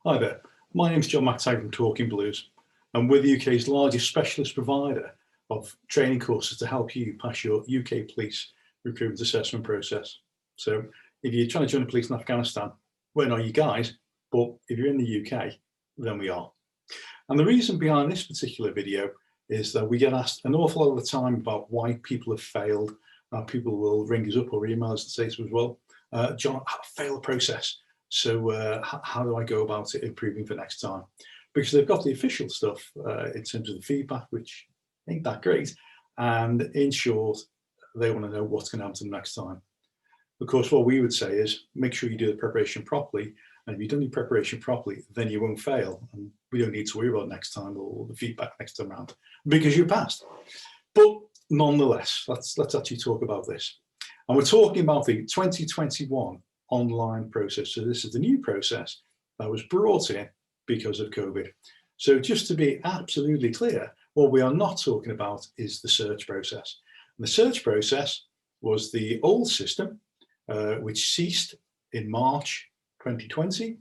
Hi there, my name's John McTagg from Talking Blues, and we're the UK's largest specialist provider of training courses to help you pass your UK police recruitment assessment process. So if you're trying to join the police in Afghanistan, we're not you guys, but if you're in the UK, then we are. And the reason behind this particular video is that we get asked an awful lot of the time about why people have failed. People will ring us up or email us and say to us, well, John, I failed the process. So how do I go about it improving for next time? Because they've got the official stuff in terms of the feedback, which ain't that great. And in short, they want to know what's going to happen to them next time. Of course, what we would say is make sure you do the preparation properly. And if you've done your preparation properly, then you won't fail. And we don't need to worry about next time or the feedback next time around because you passed. But nonetheless, let's actually talk about this. And we're talking about the 2021 online process. So this is the new process that was brought in because of COVID. So just to be absolutely clear, what we are not talking about is the search process. And the search process was the old system, which ceased in March 2020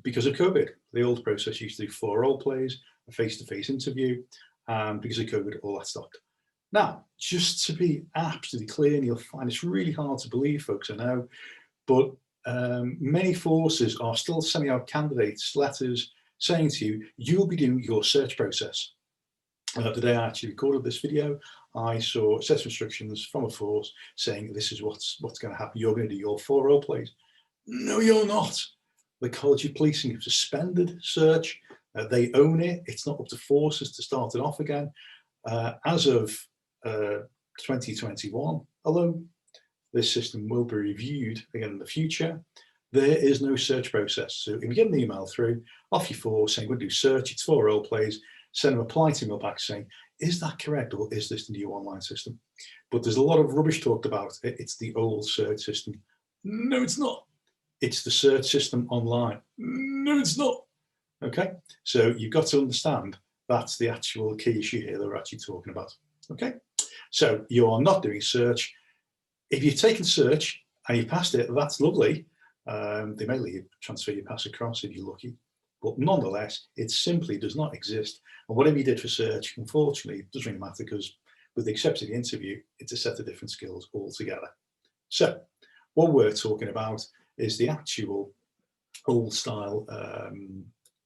because of COVID. The old process used to do 4 role plays, a face-to-face interview, and because of COVID, all that stopped. Now, just to be absolutely clear, and you'll find it's really hard to believe, folks, I know, but many forces are still sending out candidates letters saying to you, you'll be doing your search process. The day I actually recorded this video, I saw set of instructions from a force saying this is what's going to happen. You're going to do your 4 role plays. No, you're not. The College of Policing have suspended search. They own it. It's not up to forces to start it off again. As of 2021 alone, this system will be reviewed again in the future. There is no search process. So if you get an email through off your force saying we'll do search, it's 4 role plays, send them a polite email back saying, is that correct or is this the new online system? But there's a lot of rubbish talked about. It's the old search system. No, it's not. It's the search system online. No, it's not. Okay, so you've got to understand that's the actual key issue here that we're actually talking about. Okay, so you are not doing search. If you've taken search and you passed it, that's lovely. They may let you transfer your pass across if you're lucky, but nonetheless, it simply does not exist. And whatever you did for search, unfortunately, it doesn't really matter because with the exception of the interview, it's a set of different skills altogether. So what we're talking about is the actual old style,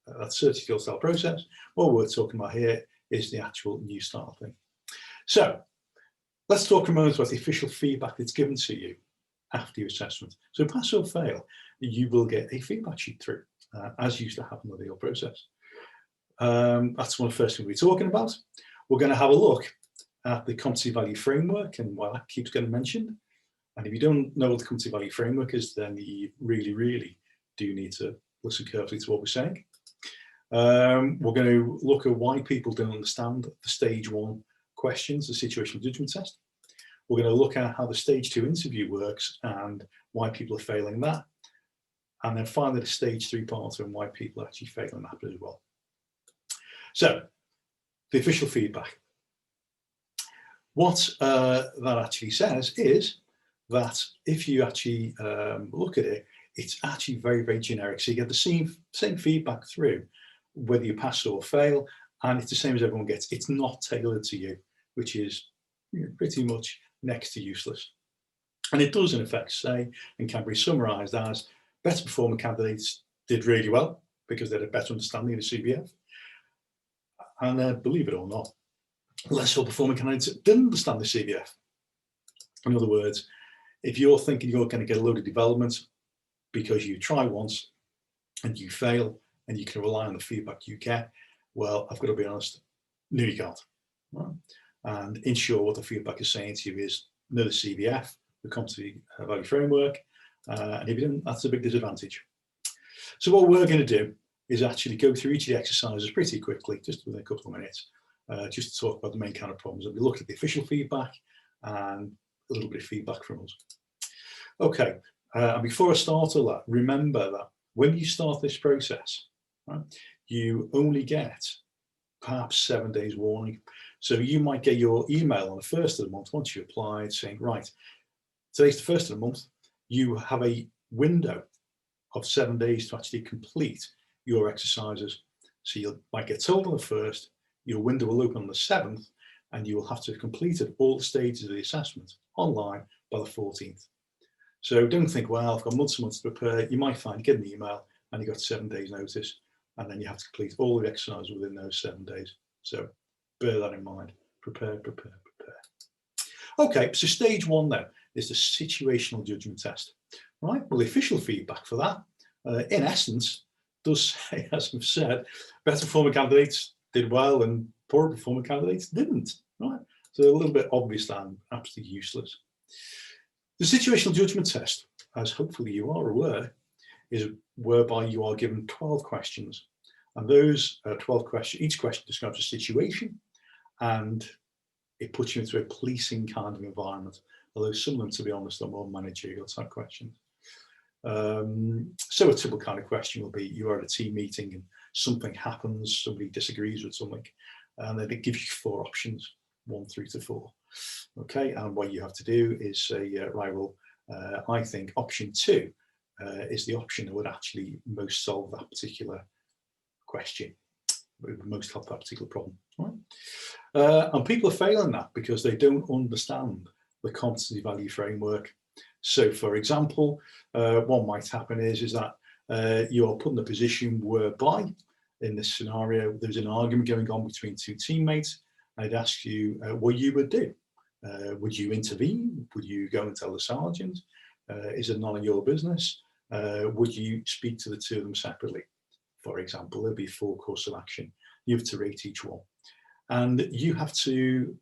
that search skill style process. What we're talking about here is the actual new style thing. So let's talk a moment about the official feedback that's given to you after your assessment. So pass or fail, you will get a feedback sheet through, as used to happen with the old process. That's one of the first things we're talking about. We're going to have a look at the competency value framework and why that keeps getting mentioned. And if you don't know what the competency value framework is, then you really do need to listen carefully to what we're saying. We're going to look at why people don't understand the stage 1 questions, the situational judgment test. We're going to look at how the stage 2 interview works and why people are failing that. And then finally the stage 3 part and why people are actually failing that as well. So the official feedback. What that actually says is that if you actually look at it, it's actually very generic. So you get the same feedback through whether you pass or fail, and it's the same as everyone gets. It's not tailored to you, which is pretty much next to useless. And it does in effect say and can be summarised as better performing candidates did really well because they had a better understanding of the CBF. And believe it or not, less well performing candidates didn't understand the CBF. In other words, if you're thinking you're going to get a load of development because you try once and you fail and you can rely on the feedback you get, well, I've got to be honest, no, you can't. Right? And ensure what the feedback is saying to you is know the CBF, the competency value framework, and if you don't, that's a big disadvantage. So what we're going to do is actually go through each of the exercises pretty quickly, just within a couple of minutes, just to talk about the main kind of problems. And we look at the official feedback and a little bit of feedback from us. Okay, and before I start all that, remember that when you start this process, right, you only get perhaps 7 days warning. So you might get your email on the 1st of the month once you applied saying, right, today's the 1st of the month, you have a window of 7 days to actually complete your exercises. So you might get told on the 1st, your window will open on the 7th, and you will have to have completed all the stages of the assessment online by the 14th. So don't think, well, I've got months and months to prepare. You might find, you get an email and you've got 7 days notice, and then you have to complete all the exercises within those 7 days. So bear that in mind. Prepare, prepare, prepare. Okay, so stage 1 then is the situational judgment test. Right, well, the official feedback for that, in essence, does say, as we've said, better performing candidates did well and poorer performing candidates didn't. Right, so a little bit obvious and absolutely useless. The situational judgment test, as hopefully you are aware, is whereby you are given 12 questions, and those 12 questions, each question describes a situation, and it puts you into a policing kind of environment, although some of them, to be honest, are more managerial type questions. So a typical kind of question will be, you are at a team meeting and something happens, somebody disagrees with something, and then it gives you 4 options, 1 through to 4. Okay, and what you have to do is say, right, well, I think option 2 is the option that would actually most solve that particular question, would most help that particular problem. Right? And people are failing that because they don't understand the competency value framework. So, for example, what might happen is that you are put in a position whereby, in this scenario, there's an argument going on between 2 teammates. I'd ask you what you would do. Would you intervene? Would you go and tell the sergeant? Is it none of your business? Would you speak to the 2 of them separately? For example, there'll be 4 courses of action. You have to rate each one. And you have to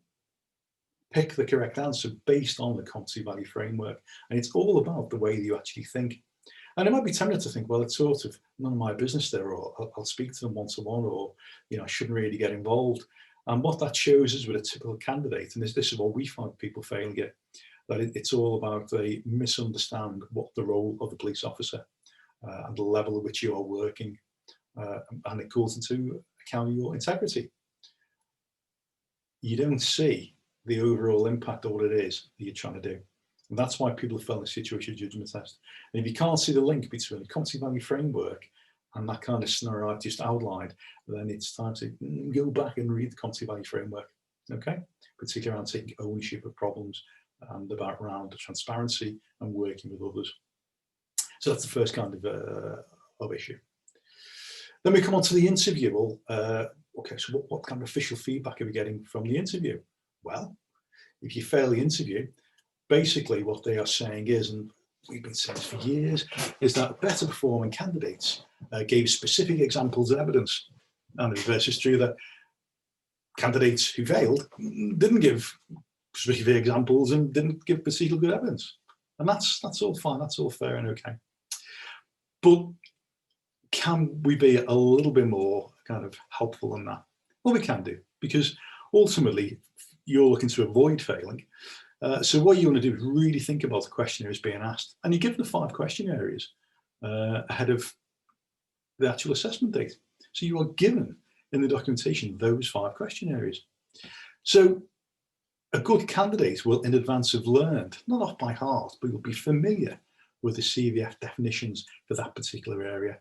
pick the correct answer based on the competency value framework. And it's all about the way you actually think. And it might be tempting to think, well, it's sort of none of my business there, or I'll speak to them one-to-one, or, you know, I shouldn't really get involved. And what that shows is with a typical candidate, and this is what we find people failing at, that it's all about they misunderstand what the role of the police officer and the level at which you are working, and it calls into account your integrity. You don't see the overall impact of what it is that you're trying to do. And that's why people have failed the situational judgment test. And if you can't see the link between the competency value framework and that kind of scenario I've just outlined, then it's time to go back and read the competency value framework, okay? Particularly around taking ownership of problems and around the transparency and working with others. So that's the first kind of issue. Then we come on to the interview. Well, okay, so what kind of official feedback are we getting from the interview? Well, if you fail the interview, basically what they are saying is, and we've been saying this for years, is that better performing candidates gave specific examples of evidence. And the reverse is true, that candidates who failed didn't give specific examples and didn't give particularly good evidence. And that's all fine, that's all fair and okay. But can we be a little bit more kind of helpful than that? Well, we can do, because ultimately you're looking to avoid failing. So what you want to do is really think about the questionnaires being asked, and you give the 5 question areas ahead of the actual assessment date. So you are given in the documentation those 5 question areas. So a good candidate will in advance have learned, not off by heart, but will be familiar with the CVF definitions for that particular area.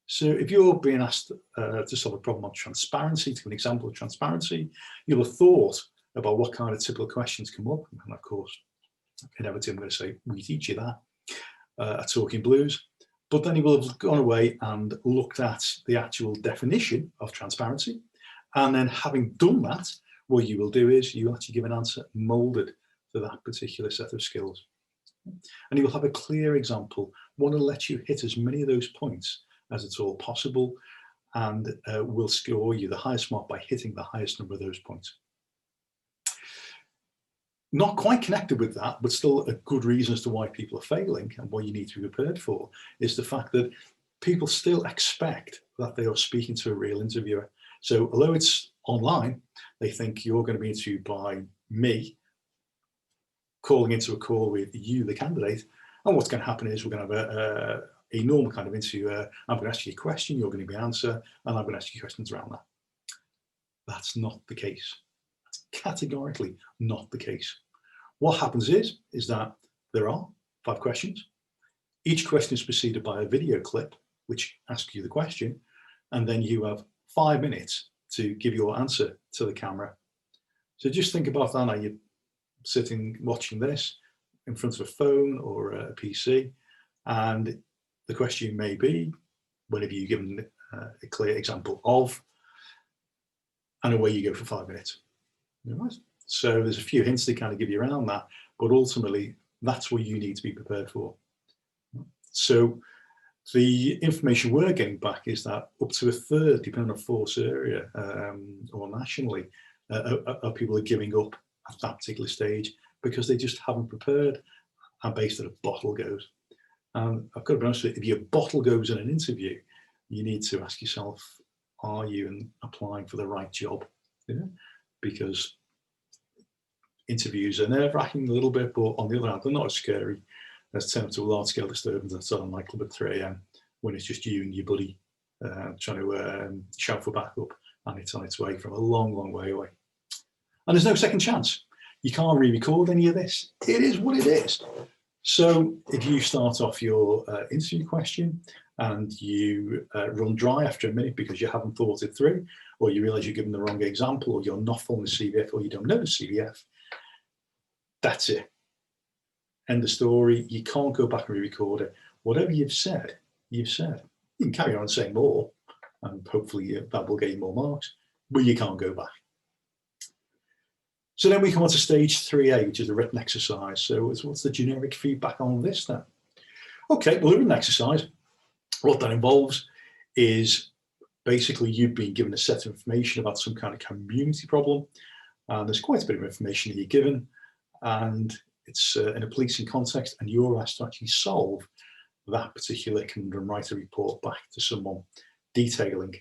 So if you're being asked to solve a problem on transparency, to give an example of transparency, you'll have thought about what kind of typical questions come up. And of course, inevitably I'm going to say, we teach you that at Talking Blues. But then you will have gone away and looked at the actual definition of transparency. And then having done that, what you will do is you actually give an answer moulded to that particular set of skills. And you will have a clear example, one that lets you hit as many of those points as it's all possible, and will score you the highest mark by hitting the highest number of those points. Not quite connected with that, but still a good reason as to why people are failing and what you need to be prepared for, is the fact that people still expect that they are speaking to a real interviewer. So although it's online, they think you're going to be interviewed by me, calling into a call with you, the candidate. And what's going to happen is we're going to have a normal kind of interview. I'm going to ask you a question, you're going to be answer, and I'm going to ask you questions around that. That's not the case. That's categorically not the case. What happens is that there are 5 questions. Each question is preceded by a video clip, which asks you the question, and then you have 5 minutes to give your answer to the camera. So just think about that. Now you're sitting watching this in front of a phone or a PC, and the question may be, whenever you're given a clear example of, and away you go for 5 minutes. All right. So there's a few hints to kind of give you around that, but ultimately that's what you need to be prepared for. So the information we're getting back is that up to a third, depending on force area or nationally, people are giving up at that particular stage because they just haven't prepared and based on a bottle goes. And I've got to be honest with you, if your bottle goes in an interview, you need to ask yourself, are you applying for the right job? Yeah? Because interviews are nerve-wracking a little bit, but on the other hand, they're not as scary as turning to a large-scale disturbance at a nightclub at 3 AM when it's just you and your buddy trying to shout for backup, and it's on its way from a long, long way away. And there's no second chance. You can't re-record any of this. It is what it is. So if you start off your interview question and you run dry after a minute because you haven't thought it through, or you realize you're given the wrong example, or you're not following the CVF, or you don't know the CVF, that's it. End of story. You can't go back and re-record it. Whatever you've said, you've said. You can carry on saying more, and hopefully that will get you more marks, but you can't go back. So then we come on to stage 3A, which is the written exercise. So what's the generic feedback on this then? Okay, well, the written exercise, what that involves is basically you've been given a set of information about some kind of community problem, and there's quite a bit of information that you're given, and it's in a policing context, and you're asked to actually solve that particular conundrum, write a report back to someone detailing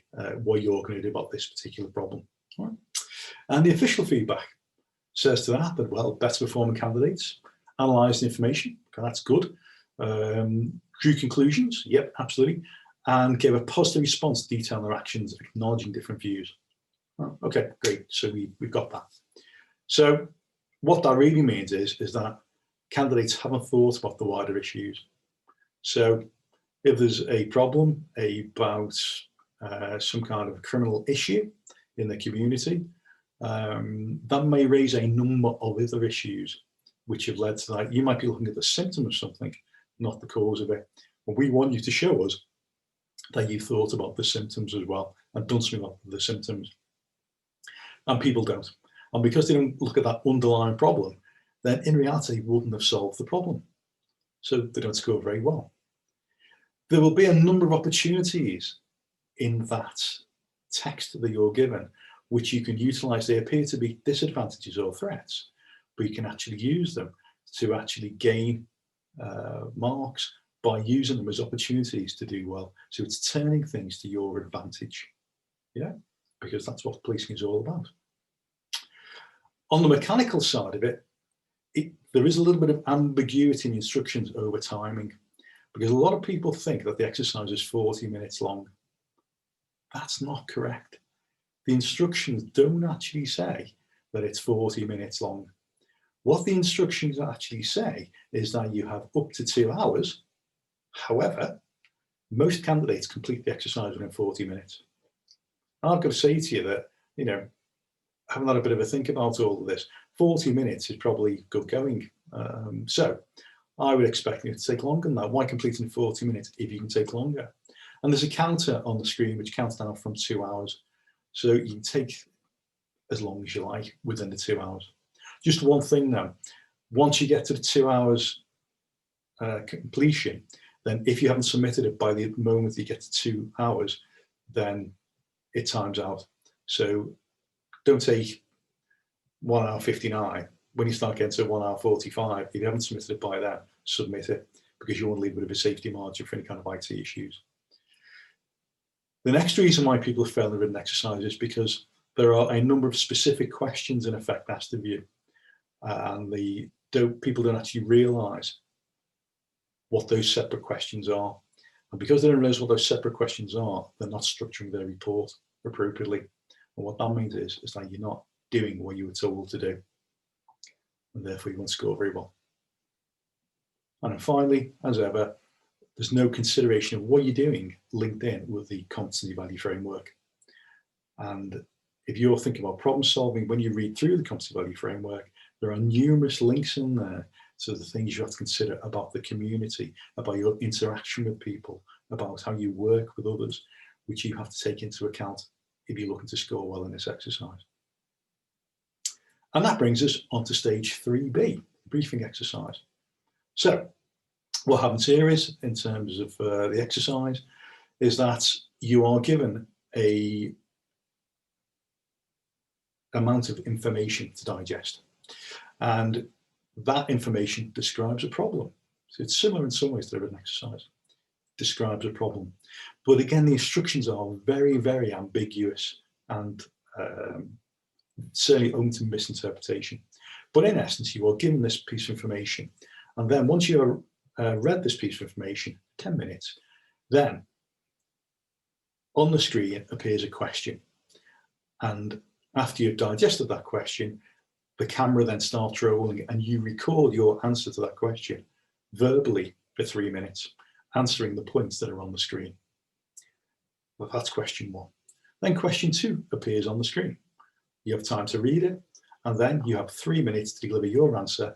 what you're going to do about this particular problem. All right. And the official feedback says to that, well, better performing candidates analysed the information, okay, that's good, drew conclusions, yep, absolutely, and gave a positive response detailing their actions, acknowledging different views. Oh, okay, great, so we've got that. So what that really means is that candidates haven't thought about the wider issues. So if there's a problem about some kind of criminal issue in the community, that may raise a number of other issues which have led to that. You might be looking at the symptom of something, not the cause of it. But we want you to show us that you've thought about the symptoms as well and done something about the symptoms. And people don't. And because they don't look at that underlying problem, then in reality wouldn't have solved the problem. So they don't score very well. There will be a number of opportunities in that text that you're given which you can utilize. They appear to be disadvantages or threats, but you can actually use them to actually gain marks by using them as opportunities to do well. So it's turning things to your advantage, yeah, because that's what policing is all about. On the mechanical side of it, there is a little bit of ambiguity in instructions over timing, because a lot of people think that the exercise is 40 minutes long. That's not correct. The instructions don't actually say that it's 40 minutes long. What the instructions actually say is that you have up to 2 hours. However, most candidates complete the exercise within 40 minutes. And I've got to say to you that, you know, having had a bit of a think about all of this, 40 minutes is probably good going. So I would expect you to take longer than that. Why complete in 40 minutes if you can take longer? And there's a counter on the screen which counts down from 2 hours. So you can take as long as you like within the 2 hours. Just one thing now, once you get to the 2 hours completion, then if you haven't submitted it by the moment you get to 2 hours, then it times out. So don't take 1 hour 59. When you start getting to 1 hour 45, if you haven't submitted it by then, submit it, because you want to leave a bit of a safety margin for any kind of IT issues. The next reason why people fail the written exercise is because there are a number of specific questions in effect asked of you, and people don't actually realise what those separate questions are. And because they don't realise what those separate questions are, they're not structuring their report appropriately. And what that means is that you're not doing what you were told to do, and therefore you won't score very well. And then finally, as ever, there's no consideration of what you're doing linked in with the competency value framework. And if you're thinking about problem solving, when you read through the competency value framework, there are numerous links in there to the things you have to consider about the community, about your interaction with people, about how you work with others, which you have to take into account if you're looking to score well in this exercise. And that brings us on to stage 3B, briefing exercise. So what happens here is, in terms of the exercise, is that you are given a amount of information to digest. And that information describes a problem. So it's similar in some ways to a written exercise. Describes a problem. But again, the instructions are very, very ambiguous and certainly open to misinterpretation. But in essence, you are given this piece of information. And then once you've read this piece of information, 10 minutes, then on the screen appears a question. And after you've digested that question, the camera then starts rolling and you record your answer to that question verbally for 3 minutes, answering the points that are on the screen. Well, that's question 1. Then question 2 appears on the screen. You have time to read it, and then you have 3 minutes to deliver your answer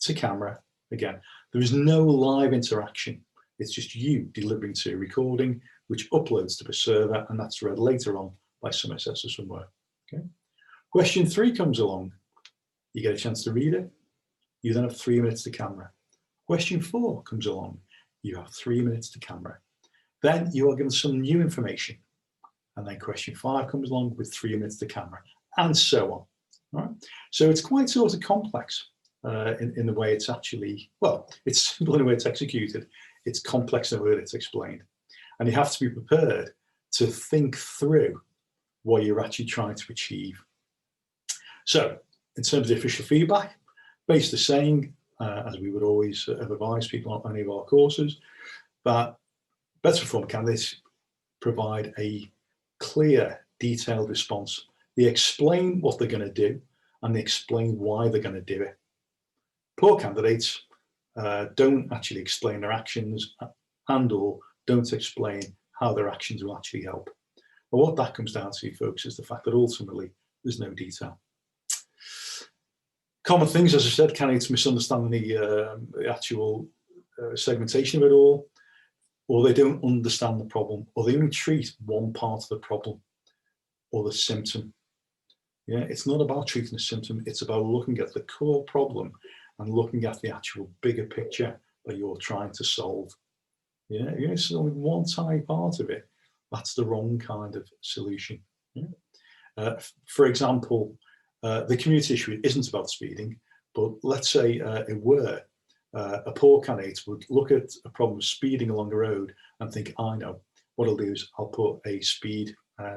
to camera. Again, there is no live interaction. It's just you delivering to a recording, which uploads to the server, and that's read later on by some assessor somewhere. Okay. Question 3 comes along. You get a chance to read it. You then have 3 minutes to camera. Question 4 comes along. You have 3 minutes to camera. Then you are given some new information. And then question 5 comes along with 3 minutes to camera, and so on. All right? So it's quite sort of complex in the way it's actually, well, it's simple in the way it's executed. It's complex in the way it's explained. And you have to be prepared to think through what you're actually trying to achieve. So in terms of official feedback, based the saying, as we would always have advised people on any of our courses, that better performing candidates provide a clear, detailed response. They explain what they're going to do and they explain why they're going to do it. Poor candidates don't actually explain their actions and or don't explain how their actions will actually help. But what that comes down to, folks, is the fact that ultimately there's no detail. Common things, as I said, candidates misunderstand the actual segmentation of it all, or they don't understand the problem, or they only treat one part of the problem or the symptom. Yeah, it's not about treating the symptom, it's about looking at the core problem and looking at the actual bigger picture that you're trying to solve. Yeah, it's only one tiny part of it. That's the wrong kind of solution. Yeah? For example, the community issue isn't about speeding, but let's say it were. A poor candidate would look at a problem of speeding along the road and think, I know, what I'll do is I'll put a speed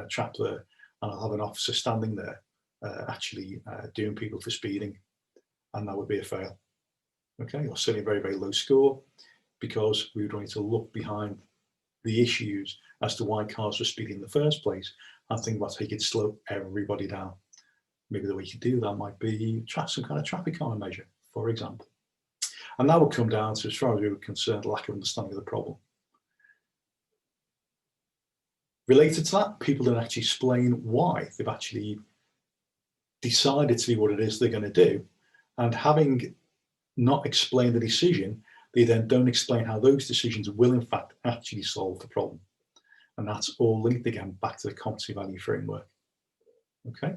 trap there and I'll have an officer standing there actually doing people for speeding, and that would be a fail. Okay, or certainly a very, very low score, because we were going to look behind the issues as to why cars were speeding in the first place and think about how you could slow everybody down. Maybe the way you could do that might be some kind of traffic calming measure, for example. And that would come down to, as far as we were concerned, lack of understanding of the problem. Related to that, people don't actually explain why they've actually decided to do what it is they're going to do. And having not explained the decision, they then don't explain how those decisions will in fact actually solve the problem. And that's all linked again back to the competency value framework. Okay,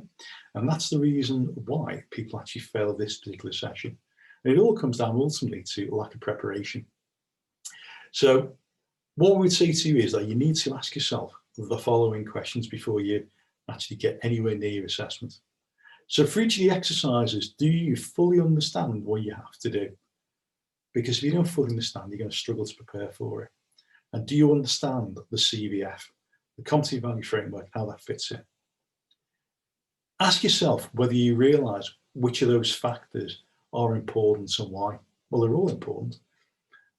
and that's the reason why people actually fail this particular session. And it all comes down ultimately to lack of preparation. So what we would say to you is that you need to ask yourself the following questions before you actually get anywhere near your assessment. So for each of the exercises, do you fully understand what you have to do? Because if you don't fully understand, you're going to struggle to prepare for it. And do you understand the CVF, the competency value framework, how that fits in? Ask yourself whether you realise which of those factors are important and why. Well, they're all important.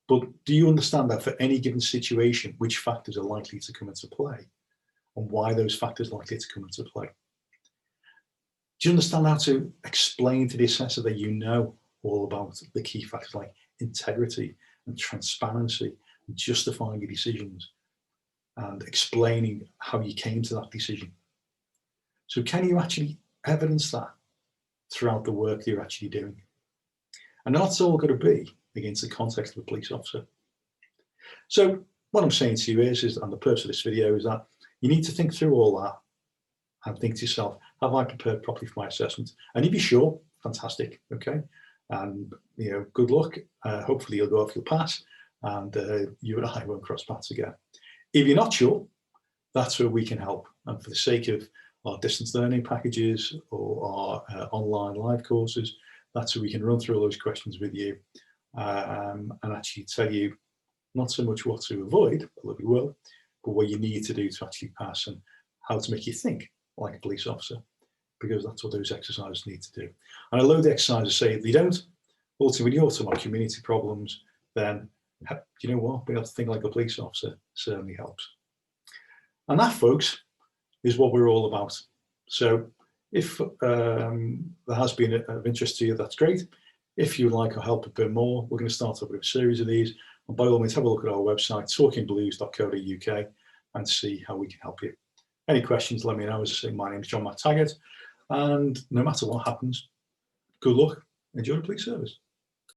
But do you understand that for any given situation, which factors are likely to come into play and why those factors are likely to come into play? Do you understand how to explain to the assessor that you know all about the key factors like integrity and transparency, justifying your decisions and explaining how you came to that decision. So can you actually evidence that throughout the work that you're actually doing? And that's all going to be against the context of a police officer. So what I'm saying to you is, and the purpose of this video is that you need to think through all that and think to yourself, have I prepared properly for my assessment? And if you're sure, fantastic, okay? And good luck. Hopefully you'll go off, you'll pass, and you and I won't cross paths again. If you're not sure, that's where we can help. And for the sake of our distance learning packages or our online live courses, that's where we can run through all those questions with you and actually tell you not so much what to avoid, although we will, but what you need to do to actually pass and how to make you think like a police officer, because that's what those exercises need to do. And although the exercises say if they don't, ultimately when you're talking about community problems, then you know what, being able to think like a police officer certainly helps. And that, folks, is what we're all about. So if there has been of interest to you, that's great. If you'd like our help a bit more, we're going to start up with a series of these. And by all means, have a look at our website, talkingblues.co.uk, and see how we can help you. Any questions, let me know. As I say, my name is John McTaggart, and no matter what happens, good luck, enjoy the police service.